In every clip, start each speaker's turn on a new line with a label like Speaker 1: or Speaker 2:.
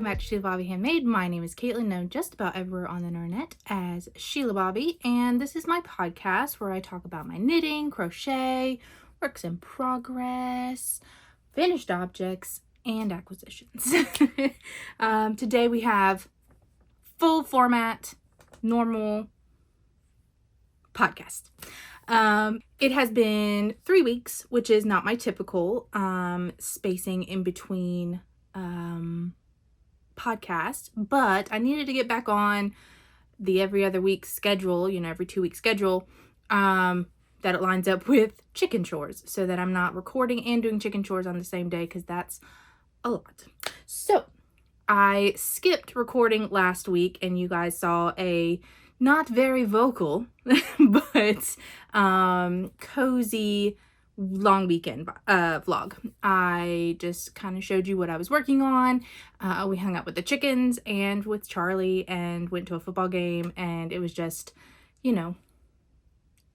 Speaker 1: back to Shelabobby Handmade. My name is Caitlin, known just about everywhere on the internet as Shelabobby, and this is my podcast where I talk about my knitting, crochet, works in progress, finished objects, and acquisitions. Today we have full format, normal podcast. It has been 3 weeks, which is not my typical spacing in between podcast, but I needed to get back on the every other week schedule, every 2 week schedule, that it lines up with chicken chores so that I'm not recording and doing chicken chores on the same day, because that's a lot. So I skipped recording last week and you guys saw a not very vocal but cozy long weekend vlog. I just kind of showed you what I was working on. We hung out with the chickens and with Charlie and went to a football game, and it was just,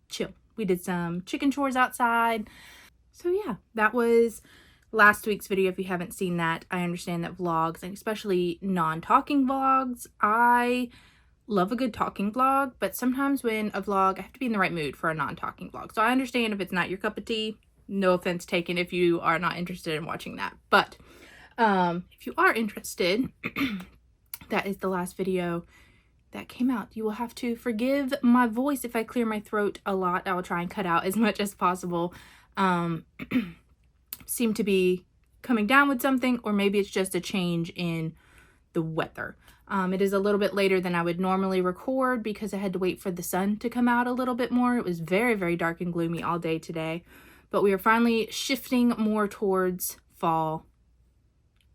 Speaker 1: chill. We did some chicken chores outside. So yeah, that was last week's video. If you haven't seen that, I understand that vlogs, and especially non-talking vlogs, I love a good talking vlog, but sometimes when a vlog, I have to be in the right mood for a non-talking vlog. So I understand if it's not your cup of tea. No offense taken if you are not interested in watching that. But if you are interested, that is the last video that came out. You will have to forgive my voice if I clear my throat a lot. I will try and cut out as much as possible. Seem to be coming down with something, or maybe it's just a change in the weather. It is a little bit later than I would normally record because I had to wait for the sun to come out a little bit more. It was very, very dark and gloomy all day today, but we are finally shifting more towards fall.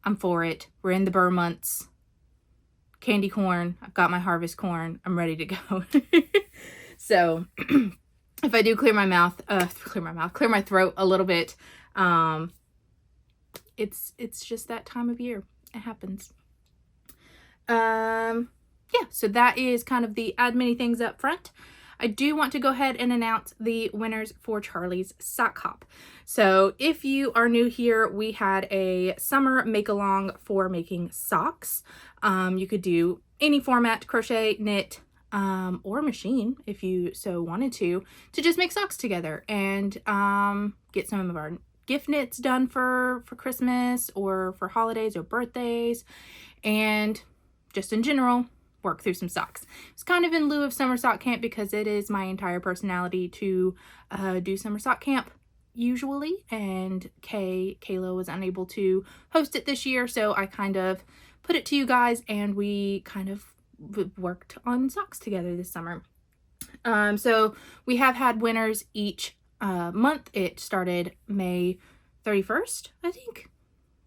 Speaker 1: I'm for it. We're in the burr months. Candy corn. I've got my harvest corn. I'm ready to go. So if I do clear my throat a little bit, it's just that time of year. It happens. Yeah, so that is kind of the add many things up front. I do want to go ahead and announce the winners for Charlie's sock hop. So if you are new here, we had a summer make along for making socks. You could do any format, crochet, knit, or machine if you so wanted to just make socks together and get some of our gift knits done for Christmas or for holidays or birthdays, and just in general, work through some socks. It's kind of in lieu of summer sock camp because it is my entire personality to do summer sock camp usually, and Kayla was unable to host it this year, so I kind of put it to you guys and we kind of worked on socks together this summer. So we have had winners each month. It started May 31st, I think,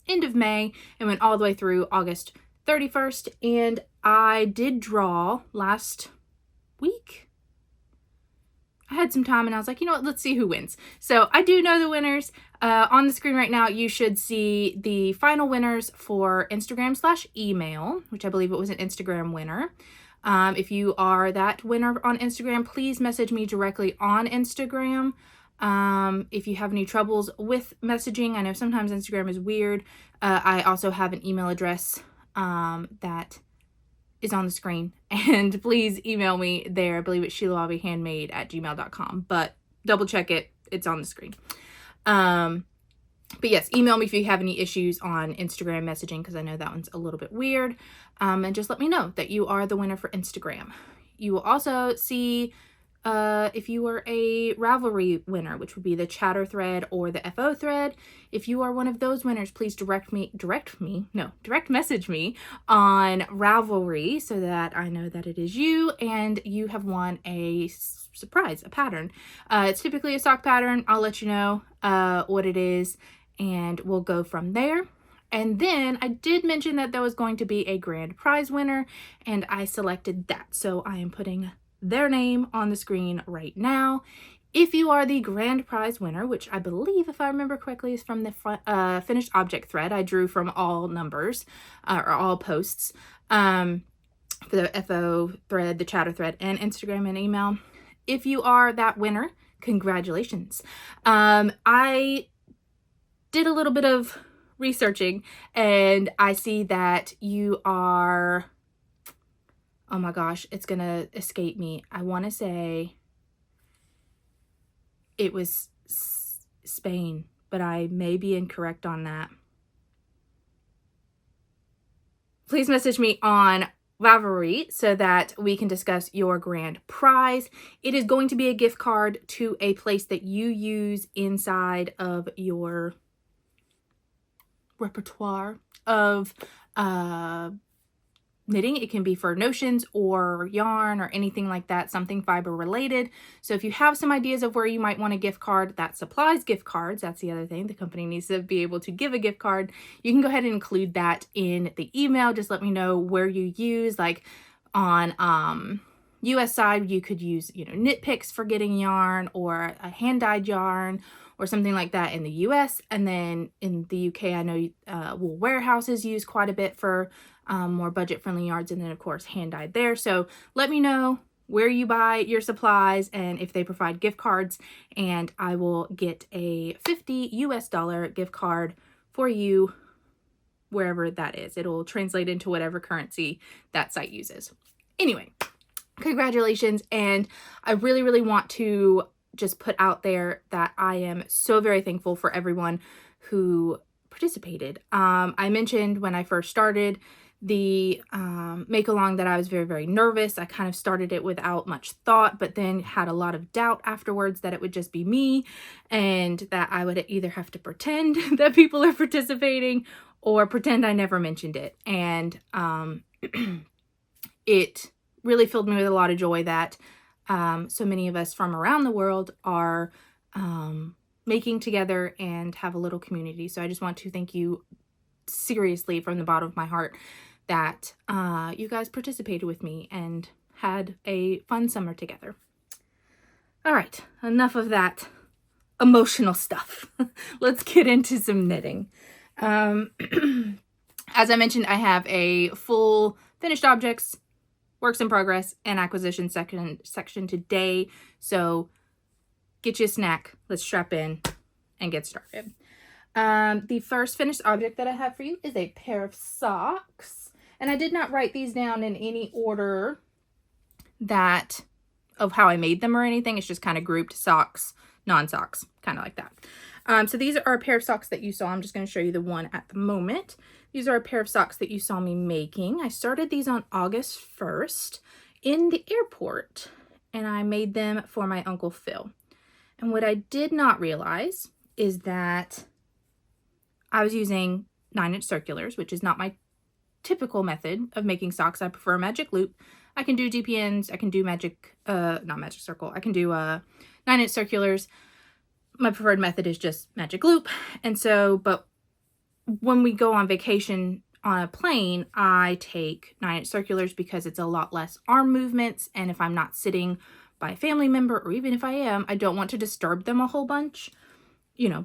Speaker 1: end of May, and went all the way through August 31st, and I did draw last week. I had some time and I was like, you know what, let's see who wins. So I do know the winners. On the screen right now, you should see the final winners for Instagram/email, which I believe it was an Instagram winner. If you are that winner on Instagram, please message me directly on Instagram. If you have any troubles with messaging, I know sometimes Instagram is weird. I also have an email address that is on the screen, and please email me there. I believe it's shelabobbyhandmade@gmail.com, but double check it. It's on the screen. But yes, email me if you have any issues on Instagram messaging, because I know that one's a little bit weird. And just let me know that you are the winner for Instagram. You will also see if you were a Ravelry winner, which would be the chatter thread or the FO thread. If you are one of those winners, please direct message me on Ravelry so that I know that it is you and you have won a surprise, a pattern. It's typically a sock pattern. I'll let you know what it is and we'll go from there. And then I did mention that there was going to be a grand prize winner, and I selected that. So I am putting their name on the screen right now. If you are the grand prize winner, which I believe, if I remember correctly, is from the finished object thread I drew from all numbers or all posts, for the FO thread, the chatter thread, and Instagram and email. If you are that winner, congratulations. I did a little bit of researching, and I see that you are, oh my gosh, it's gonna escape me. I want to say it was Spain, but I may be incorrect on that. Please message me on Ravelry so that we can discuss your grand prize. It is going to be a gift card to a place that you use inside of your repertoire of knitting. It can be for notions or yarn or anything like that, something fiber related. So if you have some ideas of where you might want a gift card that supplies gift cards, that's the other thing, the company needs to be able to give a gift card, you can go ahead and include that in the email. Just let me know where you use, like on US side, you could use, knit picks for getting yarn, or a hand dyed yarn, or something like that in the US. And then in the UK, I know Wool Warehouse is used quite a bit for more budget-friendly yarns, and then of course hand-dyed there. So let me know where you buy your supplies and if they provide gift cards, and I will get a $50 US gift card for you wherever that is. It'll translate into whatever currency that site uses. Anyway, congratulations, and I really, really want to just put out there that I am so very thankful for everyone who participated. I mentioned when I first started the make along that I was very, very nervous. I kind of started it without much thought, but then had a lot of doubt afterwards that it would just be me, and that I would either have to pretend that people are participating or pretend I never mentioned it. And it really filled me with a lot of joy that so many of us from around the world are making together and have a little community. So I just want to thank you seriously from the bottom of my heart that you guys participated with me and had a fun summer together. All right, enough of that emotional stuff. Let's get into some knitting. As I mentioned, I have a full finished objects, works in progress, and acquisition section today. So get you a snack, let's strap in and get started. The first finished object that I have for you is a pair of socks. And I did not write these down in any order of how I made them or anything. It's just kind of grouped socks, non-socks, kind of like that. So these are a pair of socks that you saw. I'm just going to show you the one at the moment. These are a pair of socks that you saw me making. I started these on August 1st in the airport, and I made them for my Uncle Phil. And what I did not realize is that I was using 9-inch circulars, which is not my typical method of making socks. I prefer a magic loop. I can do DPNs. I can do not magic circle. I can do 9-inch circulars. My preferred method is just magic loop. And so, but when we go on vacation on a plane, I take 9-inch circulars because it's a lot less arm movements. And if I'm not sitting by a family member, or even if I am, I don't want to disturb them a whole bunch,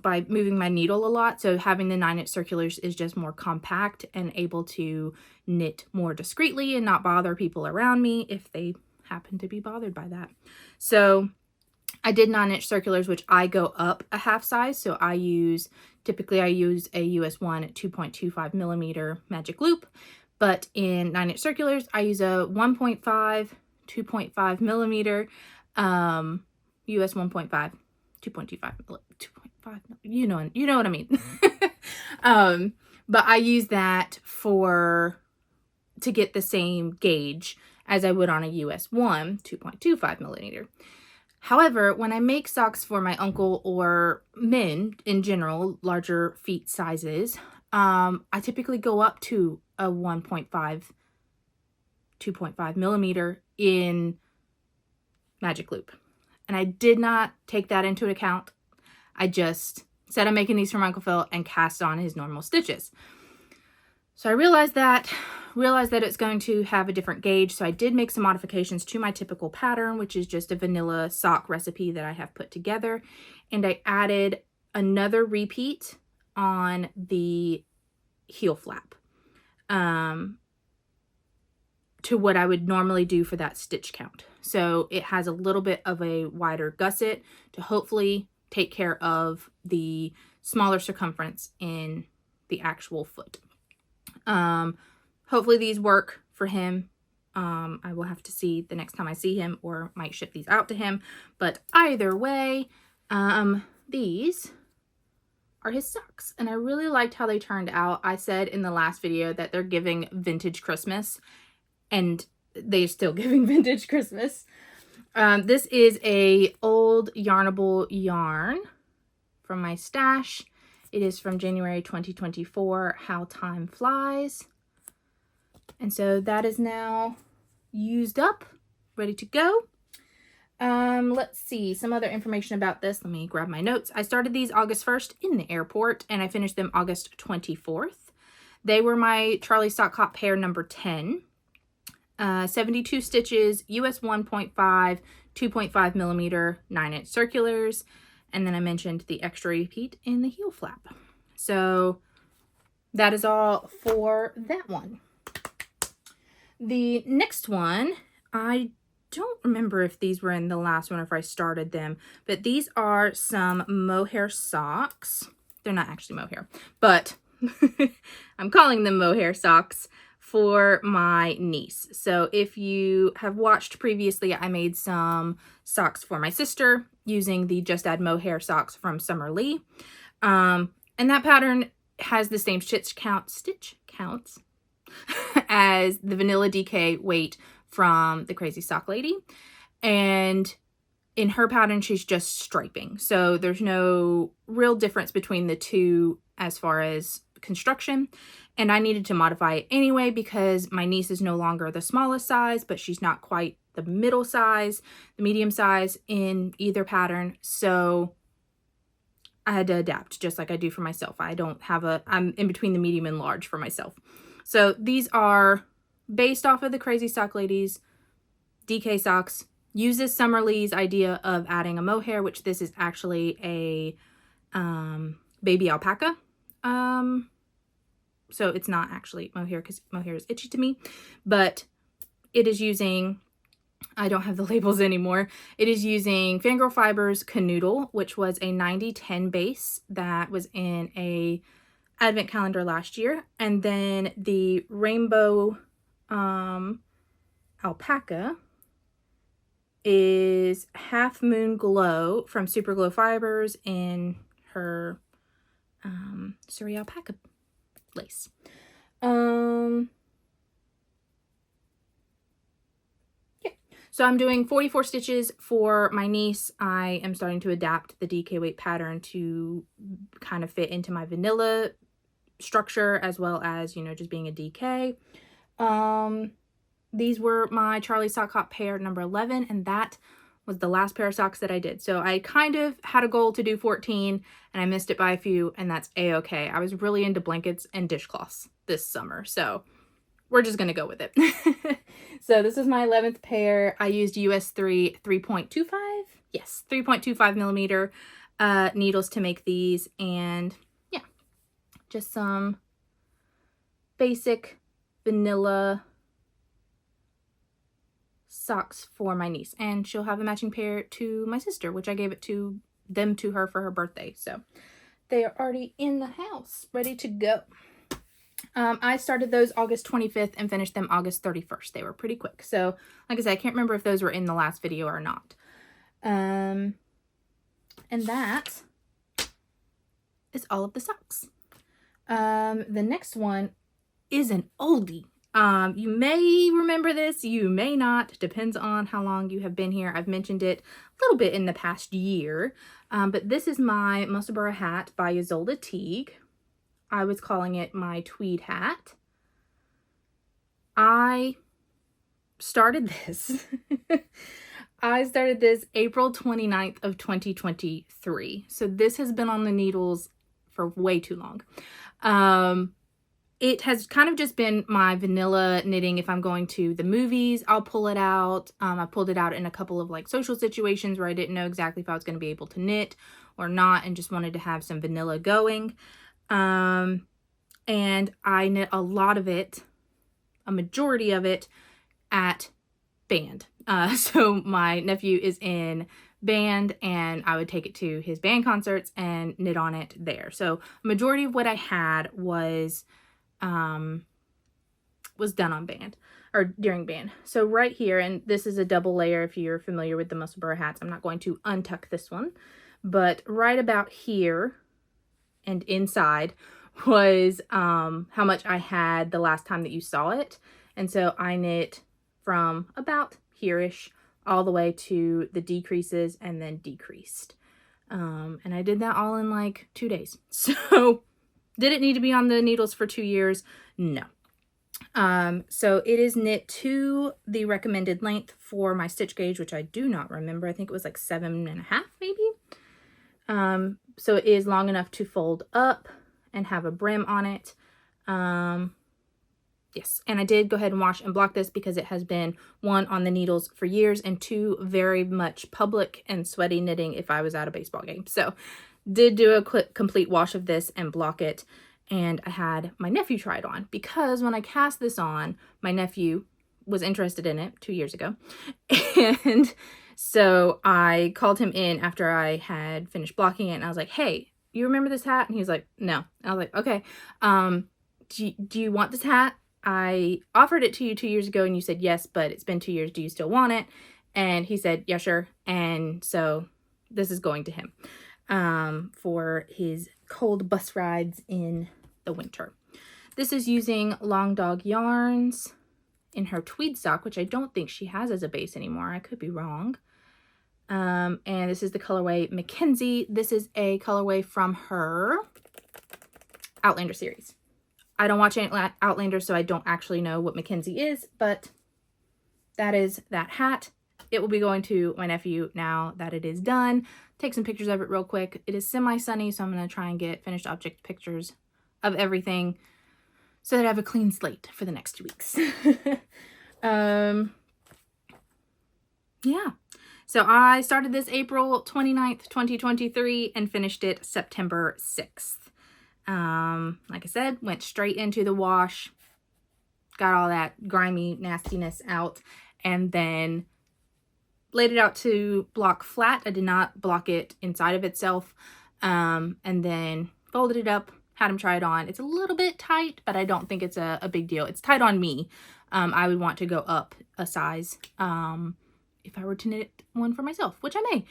Speaker 1: by moving my needle a lot. So having the 9-inch circulars is just more compact and able to knit more discreetly and not bother people around me if they happen to be bothered by that. So I did 9-inch circulars, which I go up a half size. So typically I use a US 1 at 2.25 millimeter magic loop, but in 9-inch circulars, I use a 1.5, 2.5 millimeter, US 1.5, 2.25, 2.5, you know what I mean. But I use that to get the same gauge as I would on a US 1, 2.25 millimeter. However, when I make socks for my uncle or men in general, larger feet sizes, I typically go up to a 1.5, 2.5 millimeter in magic loop. And I did not take that into account. I just said I'm making these for my Uncle Phil and cast on his normal stitches. So I realized that it's going to have a different gauge. So I did make some modifications to my typical pattern, which is just a vanilla sock recipe that I have put together. And I added another repeat on the heel flap to what I would normally do for that stitch count. So it has a little bit of a wider gusset to hopefully take care of the smaller circumference in the actual foot. Hopefully these work for him. I will have to see the next time I see him, or might ship these out to him. But either way, these are his socks, and I really liked how they turned out. I said in the last video that they're giving vintage Christmas, and they're still giving vintage Christmas. This is a old Yarnable yarn from my stash. It is from January 2024, How Time Flies. And so that is now used up, ready to go. Let's see some other information about this. Let me grab my notes. I started these August 1st in the airport, and I finished them August 24th. They were my Charlie Sock Hop pair number 10. 72 stitches, US 1.5, 2.5 millimeter, 9-inch circulars. And then I mentioned the extra repeat in the heel flap. So that is all for that one. The next one, I don't remember if these were in the last one or if I started them, but these are some mohair socks. They're not actually mohair, but I'm calling them mohair socks for my niece. So if you have watched previously, I made some socks for my sister using the Just Add Mohair socks from Summer Lee. And that pattern has the same stitch counts as the Vanilla DK weight from the Crazy Sock Lady. And in her pattern, she's just striping. So there's no real difference between the two as far as construction. And I needed to modify it anyway because my niece is no longer the smallest size, but she's not quite the middle size, the medium size in either pattern. So I had to adapt just like I do for myself. I'm in between the medium and large for myself. So these are based off of the Crazy Sock Ladies DK socks. Uses Summer Lee's idea of adding a mohair, which this is actually a baby alpaca. So it's not actually mohair because mohair is itchy to me, but it is using, I don't have the labels anymore. It is using Fangirl Fibers Canoodle, which was a 90-10 base that was in a advent calendar last year. And then the Rainbow alpaca is Half Moon Glow from Super Glow Fibers in her Surrey alpaca lace. So I'm doing 44 stitches for my niece. I am starting to adapt the DK weight pattern to kind of fit into my vanilla structure as well as, you know, just being a DK. These were my Charlie Sock Hop pair number 11, and that was the last pair of socks that I did. So I kind of had a goal to do 14 and I missed it by a few, and that's a-okay. I was really into blankets and dishcloths this summer, so we're just gonna go with it. So this is my 11th pair. I used US 3.25? Yes, 3.25 millimeter needles to make these, and yeah, just some basic vanilla socks for my niece, and she'll have a matching pair to my sister, which I gave it to her for her birthday. So they are already in the house, ready to go. I started those August 25th and finished them August 31st. They were pretty quick. So like I said, I can't remember if those were in the last video or not. And that is all of the socks. The next one is an oldie. You may remember this, you may not, depends on how long you have been here. I've mentioned it a little bit in the past year, but this is my Musselburgh hat by Ysolda Teague. I was calling it my tweed hat. I started this. I started this April 29th of 2023. So this has been on the needles for way too long. It has kind of just been my vanilla knitting. If I'm going to the movies, I'll pull it out. I pulled it out in a couple of like social situations where I didn't know exactly if I was going to be able to knit or not and just wanted to have some vanilla going. And I knit a lot of it, a majority of it, at band. So my nephew is in band, and I would take it to his band concerts and knit on it there. So majority of what I had was done on band or during band. So right here, and this is a double layer if you're familiar with the Musselburgh hats. I'm not going to untuck this one, but right about here and inside was how much I had the last time that you saw it. And so I knit from about here-ish all the way to the decreases and then decreased. And I did that all in like 2 days. So did it need to be on the needles for 2 years? No. So it is knit to the recommended length for my stitch gauge, which I do not remember. I think it was like 7.5 maybe. So it is long enough to fold up and have a brim on it. Yes, and I did go ahead and wash and block this because it has been, 1, on the needles for years, and 2, very much public and sweaty knitting if I was at a baseball game. So did do a complete wash of this and block it. And I had my nephew try it on because when I cast this on, my nephew was interested in it 2 years ago. And so I called him in after I had finished blocking it, and I was like, hey, you remember this hat? And he's like, no. And I was like, okay, do you want this hat? I offered it to you 2 years ago and you said yes, but it's been 2 years. Do you still want it? And he said, yeah, sure. And so this is going to him for his cold bus rides in the winter. This is using Long Dog Yarns in her tweed sock, which I don't think she has as a base anymore. I could be wrong. And this is the colorway Mackenzie. This is a colorway from her Outlander series. I don't watch Outlander, so I don't actually know what Mackenzie is, but that is that hat. It will be going to my nephew now that it is done. Take some pictures of it real quick. It is semi-sunny, so I'm going to try and get finished object pictures of everything so that I have a clean slate for the next 2 weeks. Yeah. So I started this April 29th, 2023 and finished it September 6th. Like I said, went straight into the wash, got all that grimy nastiness out, and then laid it out to block flat. I did not block it inside of itself. And then folded it up, had him try it on. It's a little bit tight, but I don't think it's a big deal. It's tight on me. I would want to go up a size if I were to knit one for myself, which I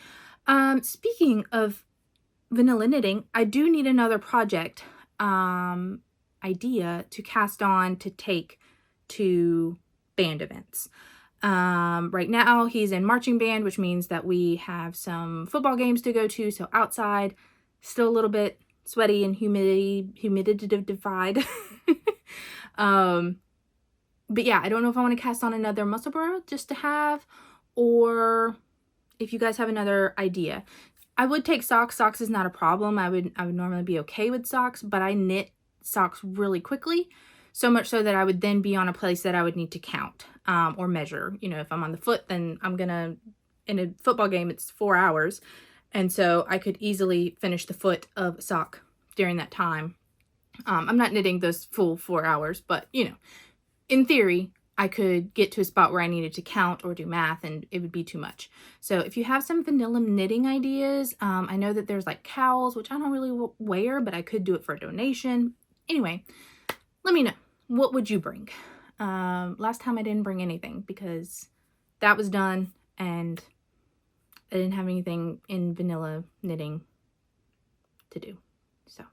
Speaker 1: may. Speaking of vanilla knitting, I do need another project idea to cast on to take to band events. Right now he's in marching band, which means that we have some football games to go to. So outside, still a little bit sweaty and humidified. But yeah, I don't know if I want to cast on another Musselburgh just to have, or if you guys have another idea. I would take socks. Socks is not a problem. I would normally be okay with socks, but I knit socks really quickly. So much so that I would then be on a place that I would need to count or measure. You know, if I'm on the foot, then in a football game, it's 4 hours. And so I could easily finish the foot of a sock during that time. I'm not knitting those full 4 hours, but you know, in theory, I could get to a spot where I needed to count or do math and it would be too much. So if you have some vanilla knitting ideas, I know that there's like cowls, which I don't really wear, but I could do it for a donation. Anyway, let me know. What would you bring? Last time I didn't bring anything because that was done and I didn't have anything in vanilla knitting to do. So,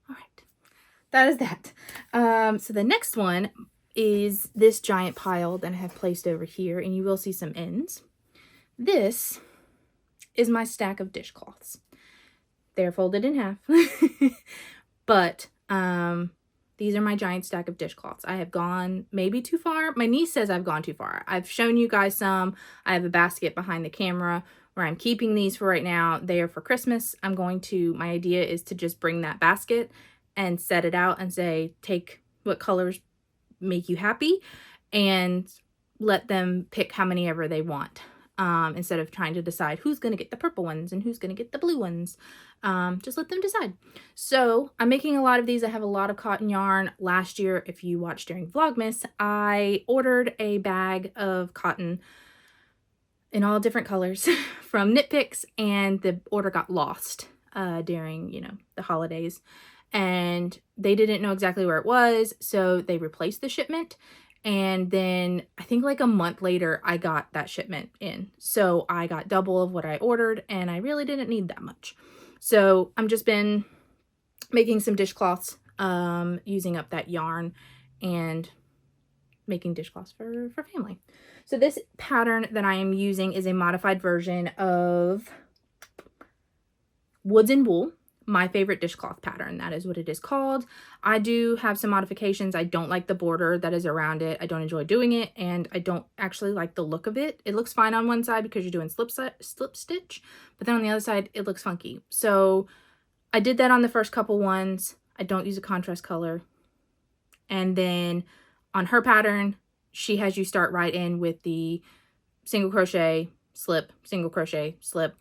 Speaker 1: all right. That is that. So the next one is this giant pile that I have placed over here, and you will see some ends. This is my stack of dishcloths. They're folded in half, but these are my giant stack of dishcloths. I have gone maybe too far. My niece says I've gone too far. I've shown you guys some. I have a basket behind the camera where I'm keeping these for right now. They are for Christmas. My idea is to just bring that basket and set it out and say, take what colors make you happy and let them pick how many ever they want. Instead of trying to decide who's going to get the purple ones and who's going to get the blue ones. Just let them decide. So I'm making a lot of these. I have a lot of cotton yarn. Last year, if you watched during Vlogmas, I ordered a bag of cotton in all different colors from Knit Picks, and the order got lost during, you know, the holidays, and they didn't know exactly where it was, so they replaced the shipment. And then I think like a month later, I got that shipment in. So I got double of what I ordered, and I really didn't need that much. So I'm just been making some dishcloths, using up that yarn and making dishcloths for family. So this pattern that I am using is a modified version of Woods and Wool, my favorite dishcloth pattern. That is what it is called. I do have some modifications. I don't like the border that is around it. I don't enjoy doing it, and I don't actually like the look of it. It looks fine on one side because you're doing slip stitch, but then on the other side it looks funky. So I did that on the first couple ones. I don't use a contrast color. And then on her pattern, she has you start right in with the single crochet, slip, single crochet, slip.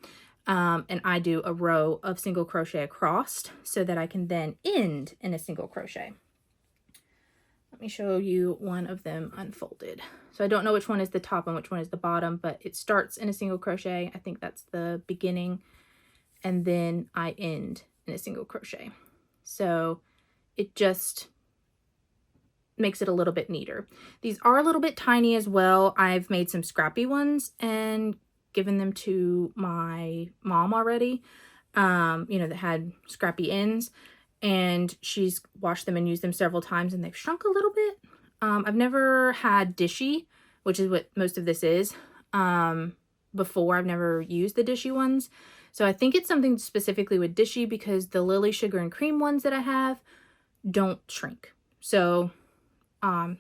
Speaker 1: And I do a row of single crochet across so that I can then end in a single crochet. Let me show you one of them unfolded. So I don't know which one is the top and which one is the bottom, but it starts in a single crochet. I think that's the beginning. And then I end in a single crochet. So it just makes it a little bit neater. These are a little bit tiny as well. I've made some scrappy ones and given them to my mom already, you know, that had scrappy ends, and she's washed them and used them several times, and they've shrunk a little bit. I've never had Dishy, which is what most of this is, before. I've never used the Dishy ones. So I think it's something specifically with Dishy, because the Lily Sugar and Cream ones that I have don't shrink. So I'm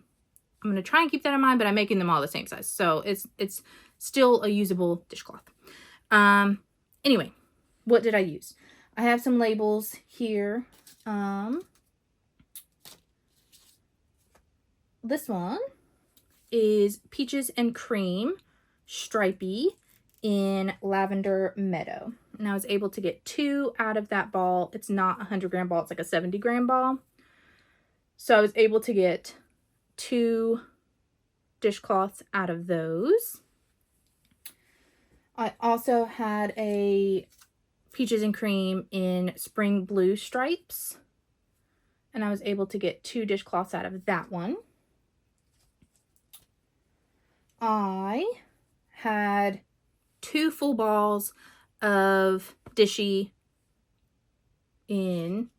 Speaker 1: going to try and keep that in mind, but I'm making them all the same size. So it's still a usable dishcloth. Anyway, what did I use? I have some labels here. This one is Peaches and Cream Stripey in Lavender Meadow. And I was able to get 2 out of that ball. It's not a 100-gram ball. It's like a 70-gram ball. So I was able to get 2 dishcloths out of those. I also had a Peaches and Cream in Spring Blue Stripes, and I was able to get 2 dishcloths out of that one. I had 2 full balls of Dishy in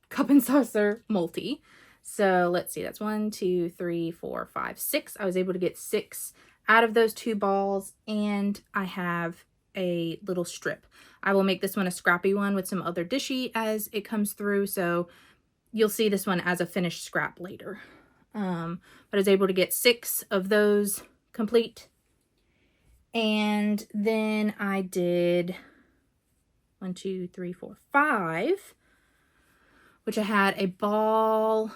Speaker 1: Cup and Saucer Multi. So let's see, that's 1, 2, 3, 4, 5, 6. I was able to get 6 out of those 2 balls, and I have a little strip. I will make this one a scrappy one with some other Dishy as it comes through, so you'll see this one as a finished scrap later. But I was able to get 6 of those complete. And then I did 1, 2, 3, 4, 5, which I had a ball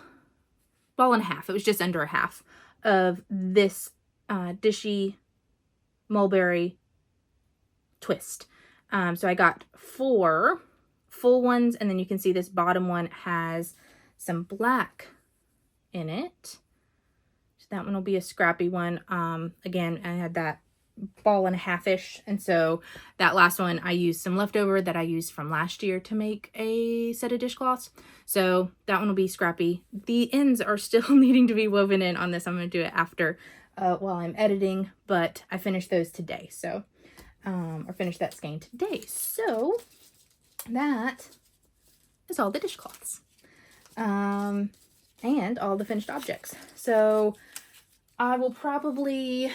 Speaker 1: and a half. It was just under a half of this Dishy Mulberry twist. So I got 4 full ones, and then you can see this bottom one has some black in it. So that one will be a scrappy one. Again, I had that ball and a half-ish, and so that last one I used some leftover that I used from last year to make a set of dishcloths. So that one will be scrappy. The ends are still needing to be woven in on this. I'm going to do it after while I'm editing, but I finished those today. So or finished that skein today. So that is all the dishcloths and all the finished objects. So I'll probably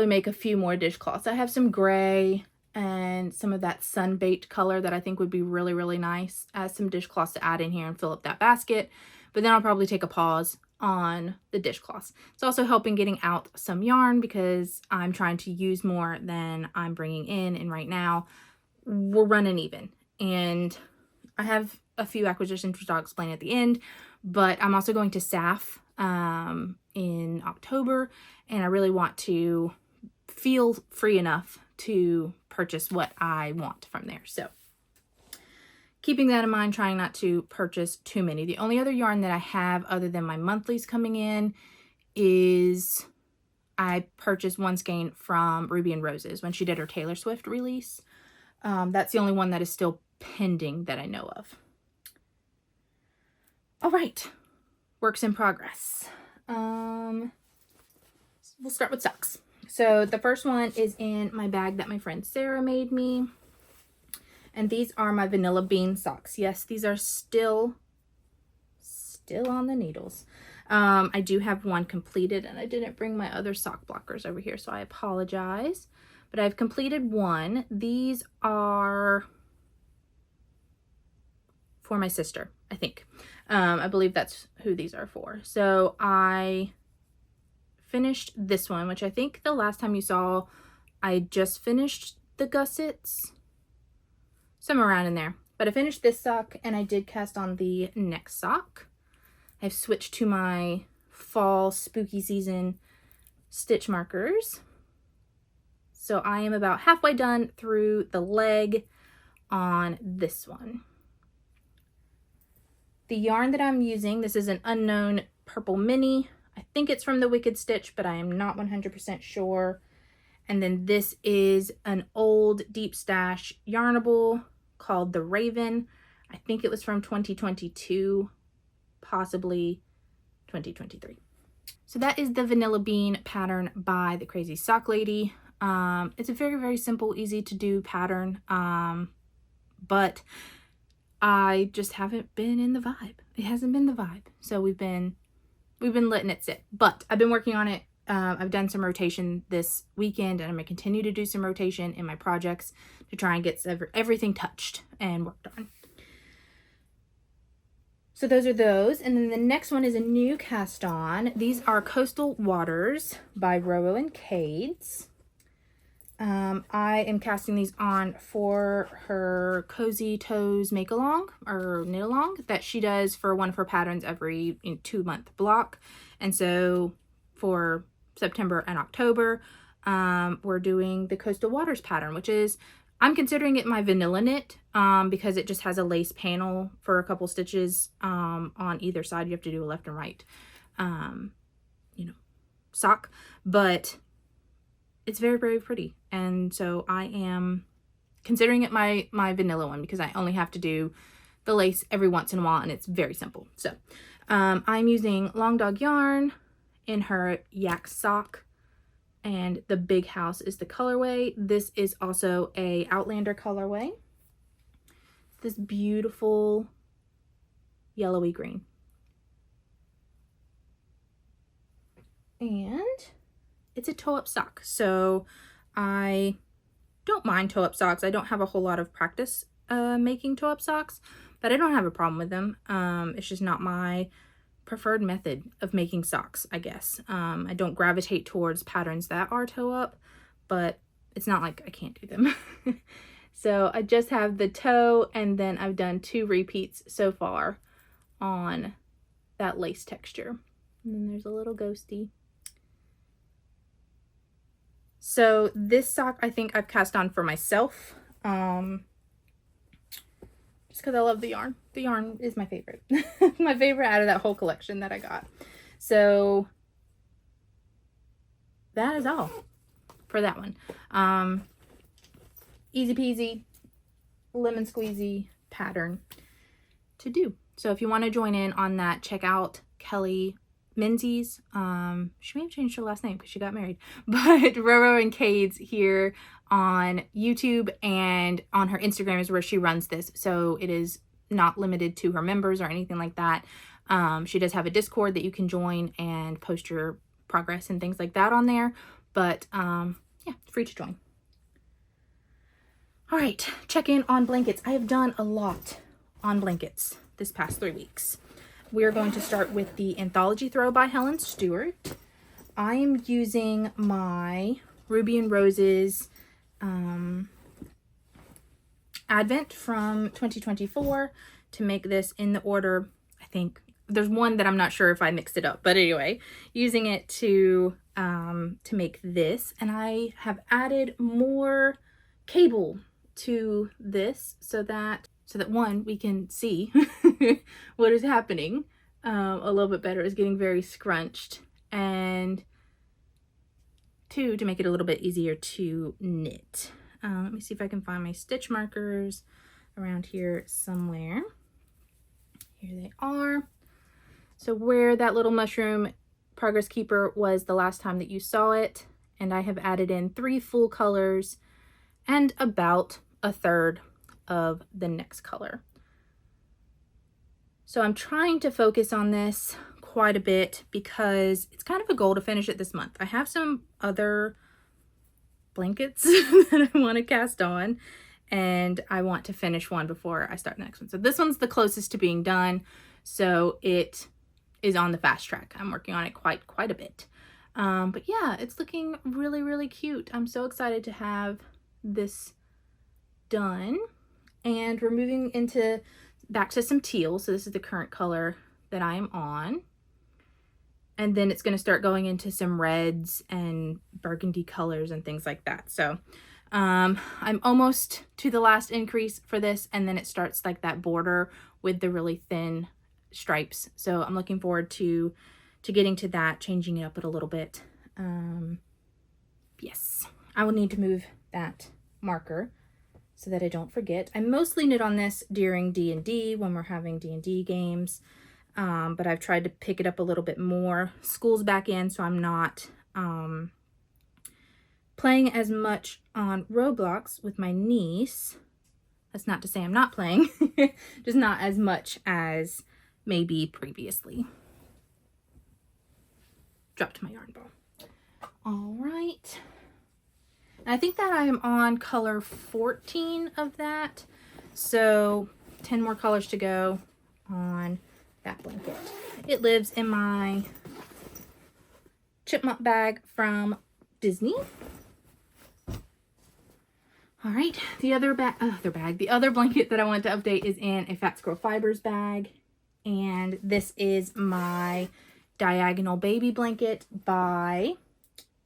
Speaker 1: make a few more dishcloths. I have some gray and some of that sun-baked color that I think would be really, really nice as some dishcloths to add in here and fill up that basket. But then I'll probably take a pause on the dishcloths. It's also helping getting out some yarn because I'm trying to use more than I'm bringing in. And right now we're running even. And I have a few acquisitions, which I'll explain at the end. But I'm also going to SAF in October, and I really want to feel free enough to purchase what I want from there. So keeping that in mind, trying not to purchase too many. The only other yarn that I have other than my monthlies coming in is I purchased one skein from Ruby and Roses when she did her Taylor Swift release. That's the only one that is still pending that I know of. All right, works in progress. We'll start with socks. So the first one is in my bag that my friend Sarah made me. And these are my vanilla bean socks. Yes, these are still on the needles. I do have one completed, and I didn't bring my other sock blockers over here, so I apologize. But I've completed one. These are for my sister, I think. I believe that's who these are for. So I finished this one, which I think the last time you saw, I just finished the gussets. Somewhere around in there. But I finished this sock, and I did cast on the next sock. I've switched to my fall spooky season stitch markers. So I am about halfway done through the leg on this one. The yarn that I'm using, this is an Unknown Purple Mini. I think it's from the Wicked Stitch, but I am not 100% sure. And then this is an old Deep Stash Yarnable called the Raven. I think it was from 2022. Possibly 2023. So that is the Vanilla Bean pattern by the Crazy Sock Lady. It's a very, very simple, easy to do pattern. But I just haven't been in the vibe. It hasn't been the vibe. So we've been letting it sit. But I've been working on it. I've done some rotation this weekend, and I'm going to continue to do some rotation in my projects to try and get everything touched and worked on. So those are those. And then the next one is a new cast on. These are Coastal Waters by Roro and Cades. I am casting these on for her Cozy Toes make along or knit along that she does for one of her patterns every 2-month block. And so for September and October, we're doing the Coastal Waters pattern, which is, I'm considering it my vanilla knit because it just has a lace panel for a couple stitches on either side. You have to do a left and right, sock, but it's very, very pretty. And so I am considering it my vanilla one because I only have to do the lace every once in a while, and it's very simple. So I'm using Long Dog yarn in her Yak sock, and the Big House is the colorway. This is also a Outlander colorway. This beautiful yellowy green. And it's a toe-up sock. So I don't mind toe-up socks. I don't have a whole lot of practice making toe-up socks, but I don't have a problem with them. It's just not my preferred method of making socks, I guess. I don't gravitate towards patterns that are toe up, but it's not like I can't do them. So I just have the toe, and then I've done 2 repeats so far on that lace texture. And then there's a little ghosty. So this sock I think I've cast on for myself. Just because I love the yarn. The yarn is my favorite. My favorite out of that whole collection that I got. So that is all for that one. Easy peasy, lemon squeezy pattern to do. So if you want to join in on that, check out Kelly Menzies. She may have changed her last name because she got married. But Roro and Cades here on YouTube, and on her Instagram is where she runs this. So it is not limited to her members or anything like that. She does have a Discord that you can join and post your progress and things like that on there. But yeah, free to join. All right, check in on blankets. I have done a lot on blankets this past 3 weeks. We're going to start with the Anthology Throw by Helen Stewart. I am using my Ruby and Roses Advent from 2024 to make this in the order. I think there's one that I'm not sure if I mixed it up, but anyway, using it to make this. And I have added more cable to this so that one, we can see what is happening a little bit better. It's getting very scrunched, and too, to make it a little bit easier to knit. Let me see if I can find my stitch markers around here somewhere. Here they are. So where that little mushroom progress keeper was the last time that you saw it, and I have added in 3 full colors and about a third of the next color. So I'm trying to focus on this quite a bit because it's kind of a goal to finish it this month. I have some other blankets that I want to cast on, and I want to finish one before I start the next one. So this one's the closest to being done, so it is on the fast track. I'm working on it quite a bit. But yeah, it's looking really, really cute. I'm so excited to have this done. And we're moving back to some teal. So this is the current color that I am on. And then it's going to start going into some reds and burgundy colors and things like that. So I'm almost to the last increase for this, and then it starts like that border with the really thin stripes. So I'm looking forward to getting to that, changing it up a little bit. Yes, I will need to move that marker so that I don't forget. I mostly knit on this during D&D when we're having D&D games, but I've tried to pick it up a little bit more. School's back in, so I'm not playing as much on Roblox with my niece. That's not to say I'm not playing, just not as much as maybe previously. Dropped my yarn ball. All right. And I think that I am on color 14 of that. So 10 more colors to go on that blanket. It lives in my chipmunk bag from Disney. All right, the other blanket that I want to update is in a Fat Squirrel Fibers bag. And this is my Diagonal Baby Blanket by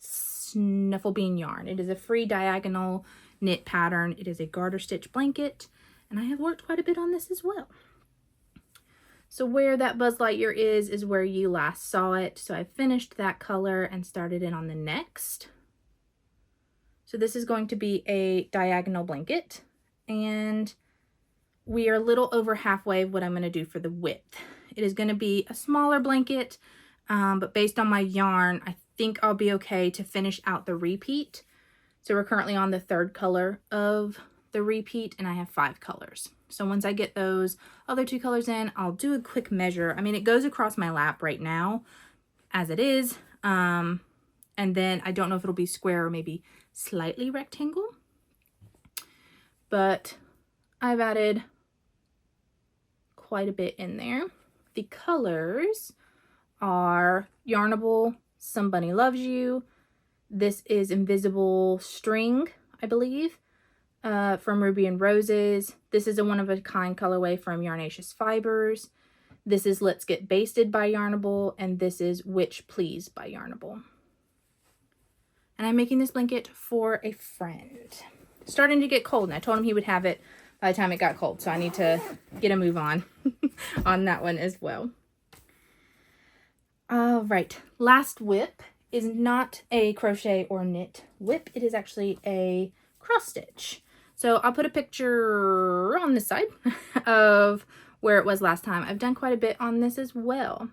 Speaker 1: Snufflebean Yarn. It is a free diagonal knit pattern. It is a garter stitch blanket, and I have worked quite a bit on this as well. So where that Buzz Lightyear is where you last saw it. So I finished that color and started in on the next. So this is going to be a diagonal blanket, and we are a little over halfway of what I'm going to do for the width. It is going to be a smaller blanket, but based on my yarn, I think I'll be okay to finish out the repeat. So we're currently on the 3rd color of the repeat, and I have 5 colors. So once I get those other 2 colors in, I'll do a quick measure. I mean, it goes across my lap right now as it is. And then I don't know if it'll be square or maybe slightly rectangle, but I've added quite a bit in there. The colors are Yarnable, Somebody Loves You. This is Invisible String, I believe, from Ruby and Roses. This is a one-of-a-kind colorway from Yarnaceous Fibers. This is Let's Get Basted by Yarnable, and this is Witch Please by Yarnable. And I'm making this blanket for a friend. Starting to get cold, and I told him he would have it by the time it got cold, so I need to get a move on on that one as well. All right, last whip is not a crochet or knit whip. It is actually a cross stitch. So I'll put a picture on this side of where it was last time. I've done quite a bit on this as well.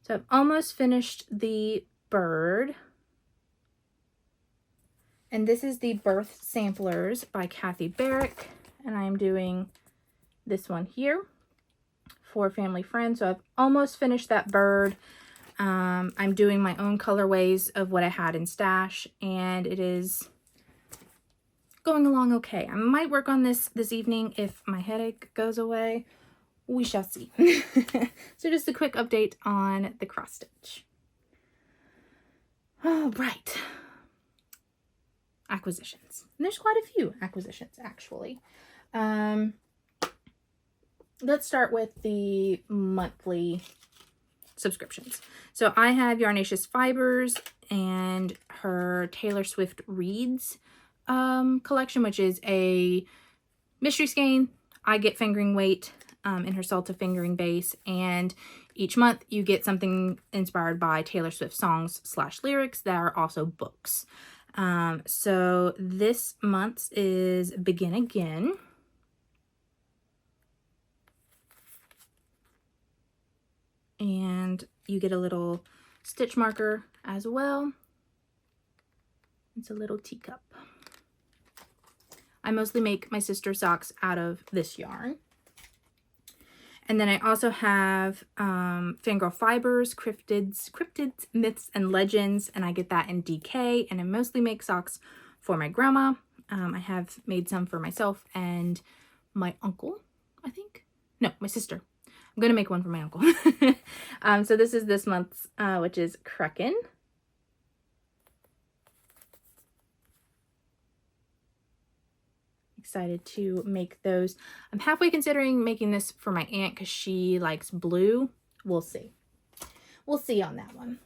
Speaker 1: So I've almost finished the bird. And this is the Birth Samplers by Kathy Barrick. And I'm doing this one here for family friends. So I've almost finished that bird. I'm doing my own colorways of what I had in stash, and it is going along okay. I might work on this evening if my headache goes away. We shall see. So just a quick update on the cross stitch. All right. Acquisitions. And there's quite a few acquisitions, actually. Let's start with the monthly subscriptions. So I have Yarnaceous Fibers and her Taylor Swift Reads collection, which is a mystery skein. I get fingering weight in her Salta fingering base, and Each month you get something inspired by Taylor Swift songs / lyrics that are also books. So this month's is Begin Again. And you get a little stitch marker as well. It's a little teacup. I mostly make my sister's socks out of this yarn. And then I also have Fangirl Fibers, Cryptids, Myths, and Legends, and I get that in DK, and I mostly make socks for my grandma. I have made some for myself and my uncle, I think. No, my sister. I'm going to make one for my uncle. So this is this month's, which is Kraken. Excited to make those. I'm halfway considering making this for my aunt because she likes blue. We'll see. We'll see on that one.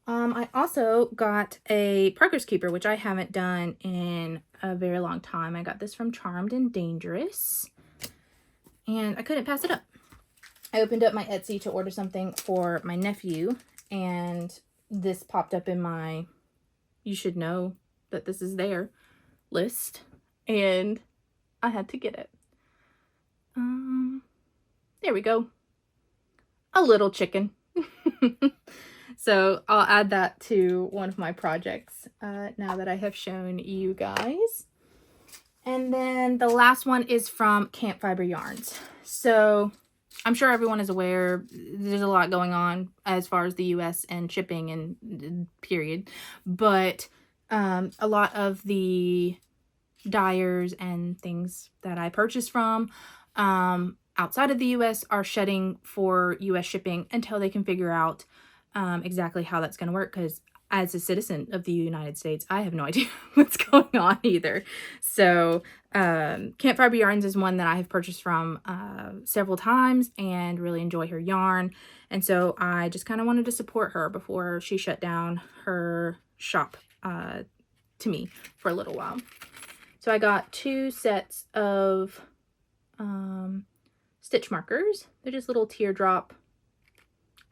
Speaker 1: I also got a Parker's Keeper, which I haven't done in a very long time. I got this from Charmed and Dangerous, and I couldn't pass it up. I opened up my Etsy to order something for my nephew, and this popped up in my "you should know that this is there" list, and I had to get it. There we go. A little chicken. So I'll add that to one of my projects now that I have shown you guys. And then the last one is from Camp Fiber Yarns. So I'm sure everyone is aware there's a lot going on as far as the US and shipping and period. But a lot of the dyers and things that I purchase from outside of the US are shutting for US shipping until they can figure out exactly how that's going to work, because as a citizen of the United States, I have no idea what's going on either. So Camp Fiber Yarns is one that I have purchased from several times and really enjoy her yarn. And so I just kind of wanted to support her before she shut down her shop to me for a little while. So I got 2 sets of stitch markers. They're just little teardrop.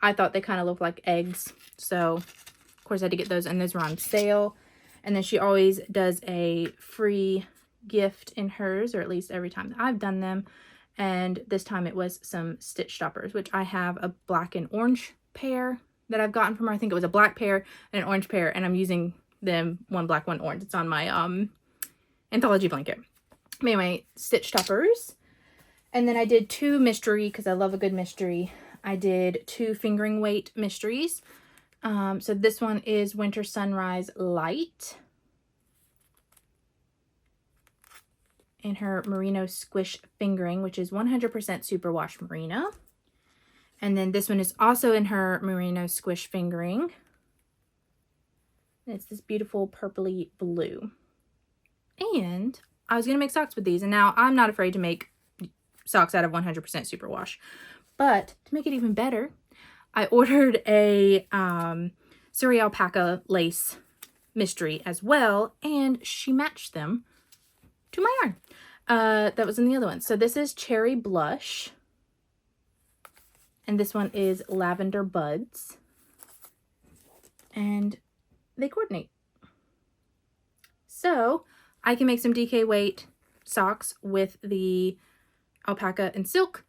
Speaker 1: I thought they kind of look like eggs, so of course I had to get those, and those were on sale. And then she always does a free gift in hers, or at least every time that I've done them. And this time it was some stitch stoppers, which I have a black and orange pair that I've gotten from her. I think it was a black pair and an orange pair, and I'm using them, one black, one orange. It's on my anthology blanket. Anyway, stitch stoppers. And then I did 2 mystery, because I love a good mystery. I did 2 fingering weight mysteries. So this one is Winter Sunrise Light in her Merino Squish Fingering, which is 100% superwash merino. And then this one is also in her Merino Squish Fingering. And it's this beautiful purpley blue. And I was going to make socks with these, and now I'm not afraid to make socks out of 100% superwash. But to make it even better, I ordered a Surrey alpaca lace mystery as well, and she matched them to my yarn that was in the other one. So this is Cherry Blush, and this one is Lavender Buds, and they coordinate. So I can make some DK weight socks with the alpaca and silk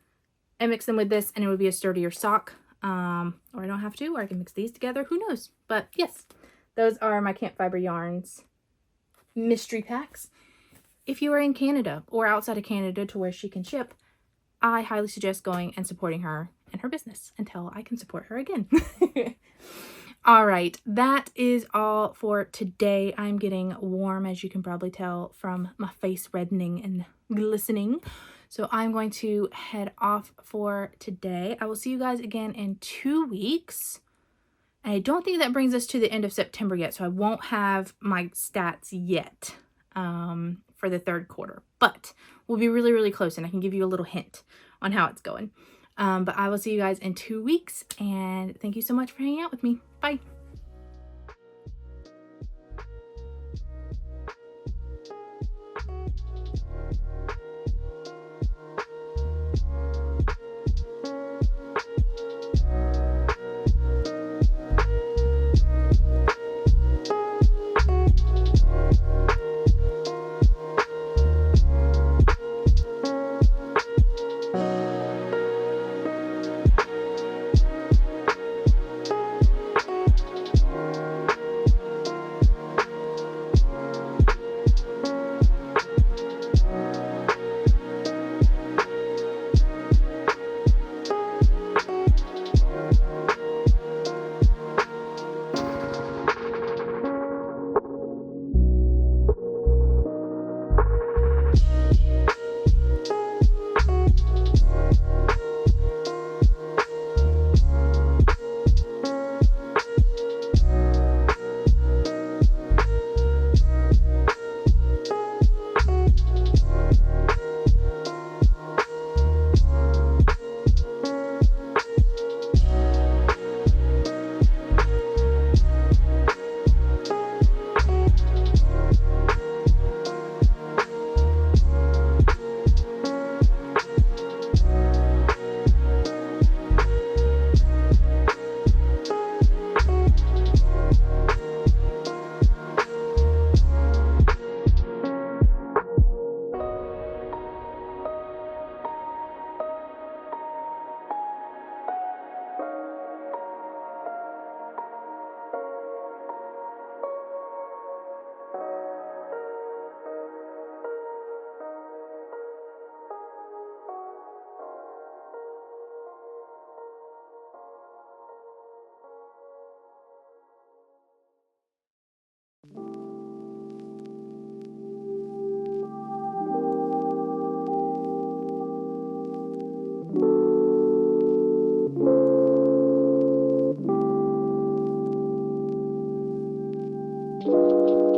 Speaker 1: and mix them with this, and it would be a sturdier sock. Or I don't have to, or I can mix these together. Who knows? But yes, those are my Camp Fiber Yarns mystery packs. If you are in Canada or outside of Canada to where she can ship, I highly suggest going and supporting her and her business until I can support her again. All right, that is all for today. I'm getting warm, as you can probably tell from my face reddening and glistening. So I'm going to head off for today. I will see you guys again in 2 weeks. And I don't think that brings us to the end of September yet, so I won't have my stats yet for the 3rd quarter. But we'll be really, really close, and I can give you a little hint on how it's going. But I will see you guys in 2 weeks, and thank you so much for hanging out with me. Bye. you.